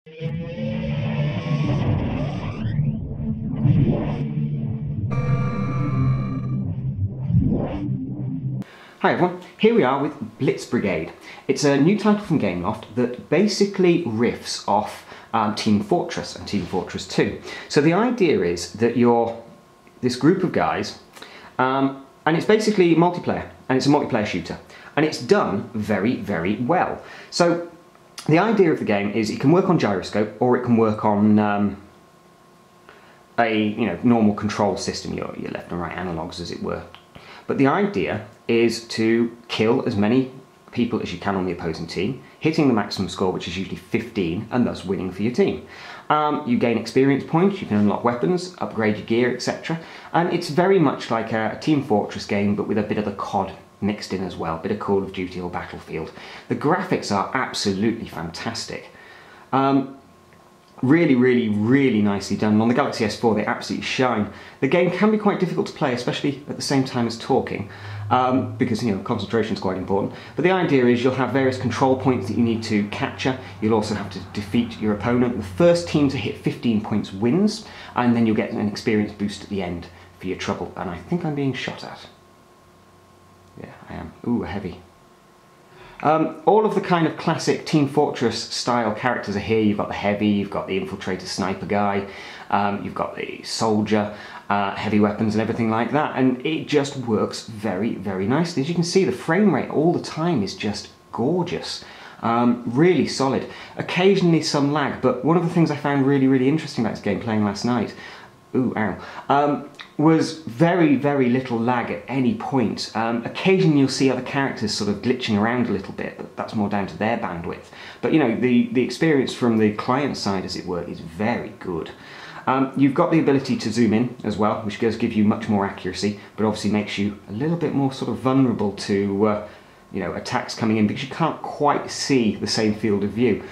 Hi everyone, here we are with Blitz Brigade. It's a new title from Gameloft that basically riffs off Team Fortress and Team Fortress 2. So the idea is that you're this group of guys, and it's basically multiplayer, and it's a multiplayer shooter. And it's done very, very well. So the idea of the game is it can work on gyroscope, or it can work on a normal control system, your left and right analogues as it were. But the idea is to kill as many people as you can on the opposing team, hitting the maximum score, which is usually 15, and thus winning for your team. You gain experience points, you can unlock weapons, upgrade your gear, etc. And it's very much like a Team Fortress game, but with a bit of the COD mixed in as well, a bit of Call of Duty or Battlefield. The graphics are absolutely fantastic. Really, really, really nicely done. On the Galaxy S4 they absolutely shine. The game can be quite difficult to play, especially at the same time as talking, because concentration is quite important. But the idea is you'll have various control points that you need to capture. You'll also have to defeat your opponent. The first team to hit 15 points wins, and then you'll get an experience boost at the end for your trouble. And I think I'm being shot at. Yeah, I am. Ooh, heavy. All of the kind of classic Team Fortress style characters are here. You've got the heavy, you've got the infiltrator sniper guy, you've got the soldier, heavy weapons and everything like that, and it just works very, very nicely. As you can see, the frame rate all the time is just gorgeous. Really solid. Occasionally some lag, but one of the things I found really, really interesting about this game playing last night, ooh, ow, was very, very little lag at any point. Occasionally you'll see other characters sort of glitching around a little bit, but that's more down to their bandwidth. But the experience from the client side, as it were, is very good. You've got the ability to zoom in as well, which does give you much more accuracy, but obviously makes you a little bit more sort of vulnerable to attacks coming in, because you can't quite see the same field of view.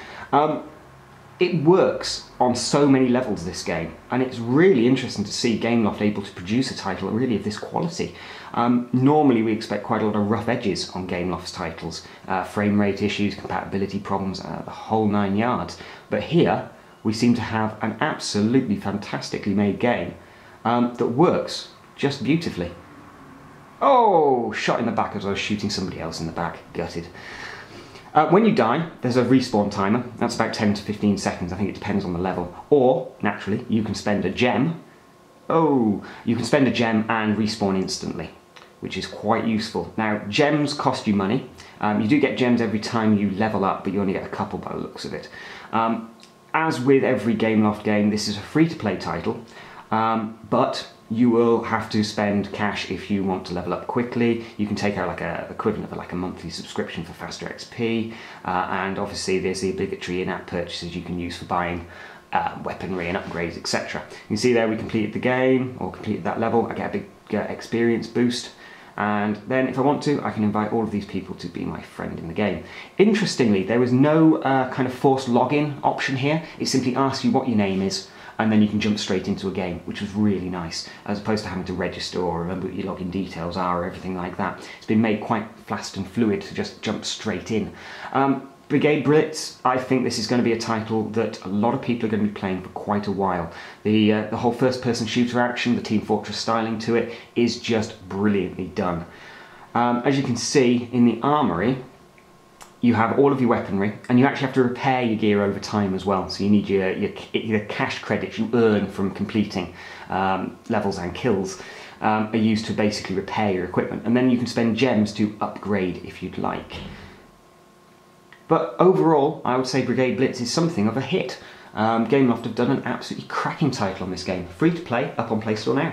It works on so many levels, this game, and it's really interesting to see Gameloft able to produce a title really of this quality. Normally we expect quite a lot of rough edges on Gameloft's titles, frame rate issues, compatibility problems, the whole 9 yards. But here we seem to have an absolutely fantastically made game that works just beautifully. Oh, shot in the back as I was shooting somebody else in the back, gutted. When you die, there's a respawn timer. That's about 10 to 15 seconds, I think it depends on the level. Or, naturally, you can spend a gem. Oh, you can spend a gem and respawn instantly, which is quite useful. Now, gems cost you money. You do get gems every time you level up, but you only get a couple by the looks of it. As with every Gameloft game, this is a free-to-play title, but you will have to spend cash if you want to level up quickly. You can take out like a equivalent of like a monthly subscription for faster XP, and obviously there's the obligatory in-app purchases you can use for buying weaponry and upgrades, etc. You can see there we completed the game, or completed that level. I get a big experience boost, and then if I want to, I can invite all of these people to be my friend in the game. Interestingly, there was no kind of forced login option here. It simply asks you what your name is, and then you can jump straight into a game, which was really nice, as opposed to having to register or remember what your login details are or everything like that. It's been made quite fast and fluid to just jump straight in. Brigade Blitz, I think this is going to be a title that a lot of people are going to be playing for quite a while. The whole first-person shooter action, the Team Fortress styling to it, is just brilliantly done. As you can see in the armory, you have all of your weaponry, and you actually have to repair your gear over time as well. So you need your cash credits you earn from completing levels and kills are used to basically repair your equipment, and then you can spend gems to upgrade if you'd like. But overall, I would say Brigade Blitz is something of a hit. Gameloft have done an absolutely cracking title on this game. Free to play, up on Play Store now.